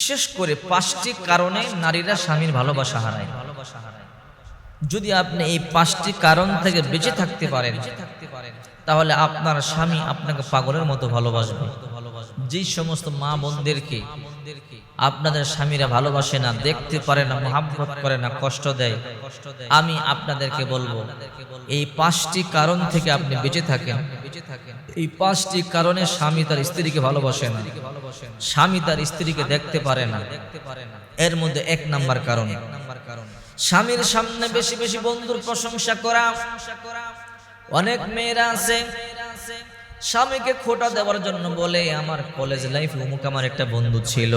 বিশেষ করে 5টি কারণে নারীরা স্বামীর ভালোবাসা হারায়। যদি আপনি এই 5টি কারণ থেকে বেঁচে থাকতে পারেন, তাহলে আপনার স্বামী আপনাকে পাগলের মতো ভালোবাসবে। যেই সমস্ত মা বোনদেরকে আপনাদের স্বামীরা ভালোবাসে না, দেখতে পারে না, মহাব্বত করে না, কষ্ট দেয়, আমি আপনাদেরকে বলবো এই 5টি কারণ থেকে আপনি বেঁচে থাকেন। এই 5টি কারণে স্বামী তার স্ত্রীকে ভালোবাসে না, স্বামী তার স্ত্রীকে দেখতে পারে না। এর মধ্যে 1 নাম্বার কারণ, স্বামীর সামনে বেশি বেশি বন্ধুর প্রশংসা করা। অনেক মেয়েরা আছে স্বামীকে খোঁটা দেওয়ার জন্য বলে, আমার কলেজ লাইফে অমুক আমার একটা বন্ধু ছিল,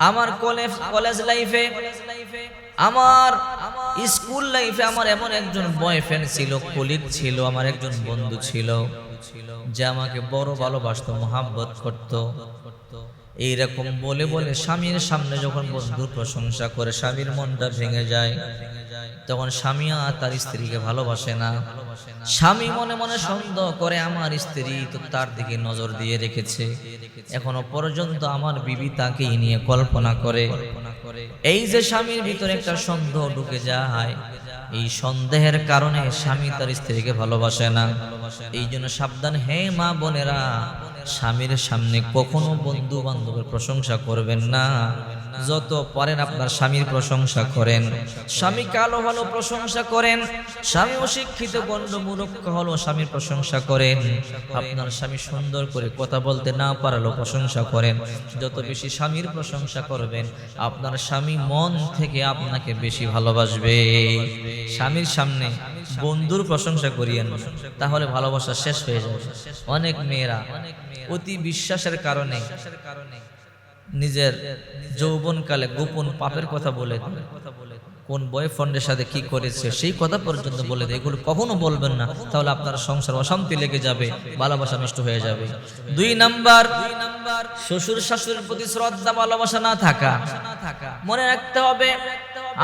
আমার কলেজ লাইফে, আমার স্কুল লাইফে আমার এমন একজন বয়ফ্রেন্ড ছিল, কলিগ ছিল, আমার একজন বন্ধু ছিল যে আমাকে বড় ভালোবাসতো, মহাব্বত করতো। এইরকম বলে বলে স্বামীর সামনে যখন বন্ধুর প্রশংসা করে স্বামীর মনটা ভেঙে যায়, তখন স্বামী আর তার স্ত্রীকে ভালোবাসে না। স্বামী মনে মনে সন্দেহ করে, আমার স্ত্রী তো তার দিকে নজর দিয়ে রেখেছে, এখনো পর্যন্ত আমার বিবি তাকেই নিয়ে কল্পনা করে। এই যে স্বামীর ভিতরে একটা সন্দেহ ঢুকে যায়, এই সন্দেহের কারণে স্বামী তার স্ত্রীকে ভালোবাসে না। এই জন্য সাবধান হে মা বোনেরা, স্বামীর সামনে কখনো বন্ধু বান্ধবের প্রশংসা করবেন না। যত পারেন আপনার স্বামীর প্রশংসা করেন। স্বামী কালো হলো প্রশংসা করেন, স্বামী অশিক্ষিত গণ্ডমূর্খ হলো স্বামীর প্রশংসা করেন, আপনার স্বামী সুন্দর করে কথা বলতে না পারলো প্রশংসা করেন। যত বেশি স্বামীর প্রশংসা করবেন, আপনার স্বামী মন থেকে আপনাকে বেশি ভালোবাসবে। স্বামীর সামনে বন্ধুর প্রশংসা করিয়েন, তাহলে ভালোবাসা শেষ হয়ে যাবে। অনেক মেয়েরা অতি বিশ্বাসের কারণে নিজের যৌবনকালে গোপন পাপের কথা বলে দেয়, কোন বয়ফ্রেন্ডের সাথে কি করেছে সেই কথা পর্যন্ত বলে দেয়। এগুলো কখনো বলবেন না, তাহলে আপনার সংসার অশান্তি লেগে যাবে, ভালোবাসা নষ্ট হয়ে যাবে। 2 নাম্বার, শ্বশুর শাশুড়ির প্রতি শ্রদ্ধা ভালোবাসা না থাকা। মনে রাখতে হবে,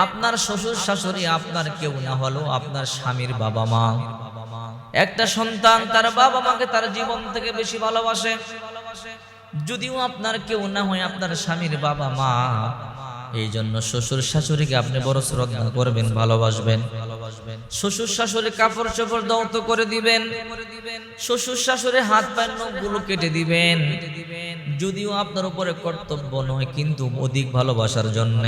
আপনার শ্বশুর শাশুড়ি আপনার কেউ না হলো আপনার স্বামীর বাবা মা। একটা সন্তান তার বাবা মাকে তার জীবন থেকে বেশি ভালোবাসে। যদিও আপনার কেউ না হয় আপনার স্বামীর বাবা মা, এই জন্য শ্বশুর শাশুড়িকে আপনি বড় শ্রদ্ধা করবেন, ভালোবাসবেন। শ্বশুর শাশুড়ি কাপড় চোপড় দৌত করে দিবেন, শ্বশুর শাশুড়ি হাত পায়ের নখগুলো কেটে দিবেন। যদিও আপনার উপরে কর্তব্য নয়, কিন্তু অধিক ভালোবাসার জন্য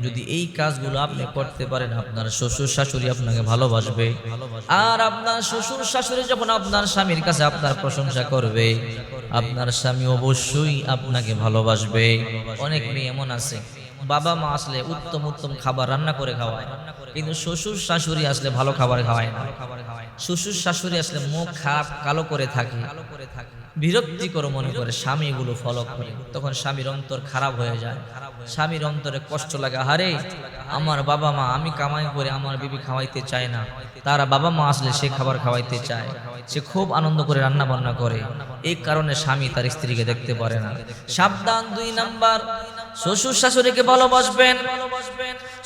যদি এই কাজগুলো আপনি করতে পারেন, আপনার শ্বশুর শাশুড়ি আপনাকে ভালোবাসবে। আর আপনার শ্বশুর শাশুড়ি যখন আপনার স্বামীর কাছে আপনার প্রশংসা করবে, আপনার স্বামী অবশ্যই আপনাকে ভালোবাসবে। অনেক মেয়ে এমন আছে, বাবা মা আসলে উত্তম উত্তম খাবার রান্না করে খাওয়ায়, কিন্তু শ্বশুর শাশুড়ি আসলে ভালো খাবার খাওয়ায় না। শ্বশুর শাশুড়ি আসলে মুখ খারাপ কালো করে থাকে, বিরক্তিকর মনে করে স্বামী এগুলো ফলো করে, তখন স্বামীর অন্তর খারাপ হয়ে যায়। স্বামীর অন্তরে কষ্ট লাগে, আরে আমার বাবা মা, আমি কামাই করে আমার বিবি খাওয়াইতে চায় না, তারা বাবা মা আসলে সে খাবার খাওয়াইতে চায়, সে খুব আনন্দ করে রান্না বান্না করে। এই কারণে স্বামী তার স্ত্রীকে দেখতে পারে না। সাবধান। 2 নাম্বার, শ্বশুর শাশুড়িকে ভালোবাসবেন,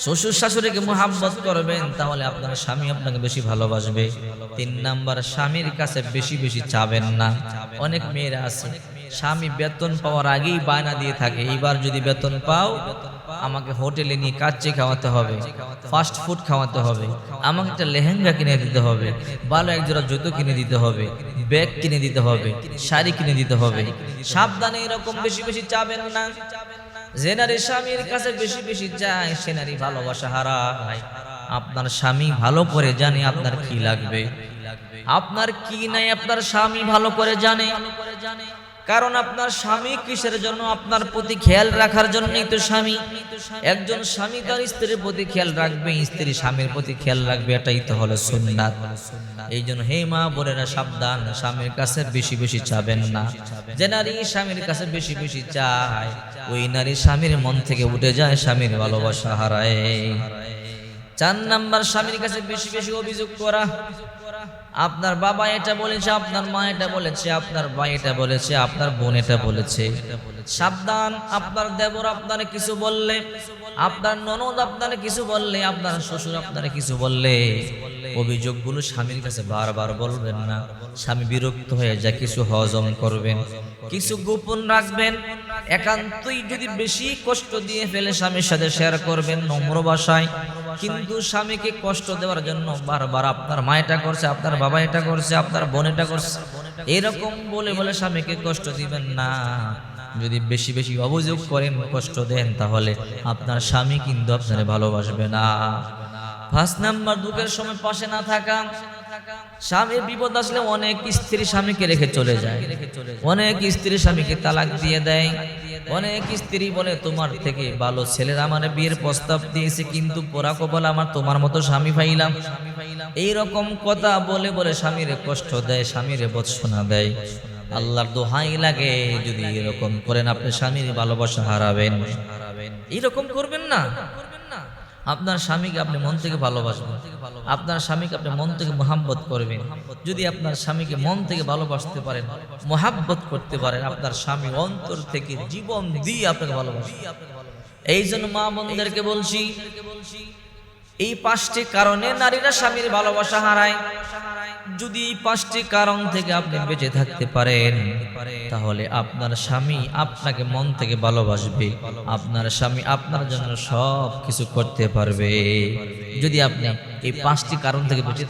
শ্বশুর শাশুড়িকে মোহাব্বত করবেন, তাহলে আপনার স্বামী আপনাকে বেশি ভালোবাসবে। 3 নাম্বার, স্বামীর কাছে বেশি বেশি চাবেন না। অনেক মেয়েরা আছে স্বামী বেতন পাওয়ার আগেই বায়না দিয়ে থাকে, এইবার যদি বেতন পাও আমাকে হোটেলে নিয়ে কাচ্চি খাওয়াতে হবে, ফাস্ট ফুড খাওয়াতে হবে, আমাকে একটা লেহেঙ্গা কিনে দিতে হবে, ভালো একজোড়া জুতো কিনে দিতে হবে, ব্যাগ কিনে দিতে হবে, শাড়ি কিনে দিতে হবে। সাবধানে, এরকম বেশি বেশি চাবেন না। যে নারী স্বামীর কাছে বেশি বেশি চায়, সে নারী ভালোবাসা হারায়। আপনার স্বামী ভালো করে জানে আপনার কি লাগবে, আপনার কি নাই, আপনার স্বামী ভালো করে জানে। কারণ আপনার স্বামী কিসের জন্য? আপনার প্রতি খেয়াল রাখার জন্যই তো স্বামী। একজন স্বামী তার স্ত্রীর প্রতি খেয়াল রাখবে, স্ত্রী স্বামীর প্রতি খেয়াল রাখবে, এটাই তো হলো সুন্নাত। এই জন্য হে মা বোনেরা সাবধান, স্বামীর কাছে বেশি বেশি চাবেন না। যে নারী স্বামীর কাছে বেশি বেশি চায়, ওই নারী স্বামীর মন থেকে উঠে যায়, স্বামীর ভালোবাসা হারায়। 4 নাম্বার, স্বামীর কাছে বেশি বেশি অভিযোগ করা। আপনার বাবা এটা বলেছে, আপনার মা এটা বলেছে, আপনার ভাই এটা বলেছে, আপনার বোন এটা বলেছে। সাবধান, আপনার দেবর আপনারে কিছু বললে, আপনার ননদ আপনারে কিছু বললে, আপনার শ্বশুর আপনারে কিছু বললে, অভিযোগগুলো স্বামীর কাছে বারবার বলবেন না। স্বামী বিরক্ত হয়ে যা কিছু হজম করবেন, কিছু গোপন রাখবেন। একান্তই যদি বেশি কষ্ট দিয়ে ফেলে স্বামীর সাথে শেয়ার করবেন নম্র ভাষায়। কিন্তু স্বামীকে কষ্ট দেওয়ার জন্য বারবার আপনার মা এটা করছে, আপনার বাবা এটা করছে, আপনার বোন এটা করছে, এরকম বলে বলে স্বামীকে কষ্ট দিবেন না। যদি বেশি বেশি অভিযোগ করেন, কষ্ট দেন, তাহলে আপনার স্বামী কিন্তু আপনাকে ভালোবাসবে না। 5 নাম্বার, দুঃখের সময় পাশে না থাকা। স্বামীর বিপদ আসলে অনেক স্ত্রী স্বামীকে রেখে চলে যায়, অনেক স্ত্রী স্বামীকে তালাক দিয়ে দেয়। অনেক স্ত্রী বলে তোমার থেকে ভালো ছেলেরা আমার বিয়ের প্রস্তাব দিয়েছে, কিন্তু পোড়া কপাল আমার, তোমার মতো স্বামী পাইলাম। এইরকম কথা বলে বলে স্বামীরে কষ্ট দেয়, স্বামীরে বৎসনা দেয়। আল্লাহর দোহাই লাগে, যদি এরকম করেন আপনি স্বামীর ভালোবাসা হারাবেন। এরকম করবেন না। আপনার স্বামীকে আপনি মন থেকে ভালোবাসবেন, আপনার স্বামীকে আপনি মন থেকে মহাব্বত করবেন। যদি আপনার স্বামীকে মন থেকে ভালোবাসতে পারেন, মহাব্বত করতে পারেন, আপনার স্বামী অন্তর থেকে জীবন দিয়ে আপনাকে ভালোবাসবে। এই জন্য মা বোনদেরকে বলছি, এই 5টি কারণে নারীরা স্বামীর ভালোবাসা হারায়। যদি এই 5টি কারণ থেকে আপনি বেঁচে থাকতে পারেন, তাহলে আপনার স্বামী আপনাকে মন থেকে ভালোবাসবে, আপনার স্বামী আপনার জন্য সব কিছু করতে পারবে। যদি আপনি এই 5টি কারণ থেকে বেঁচে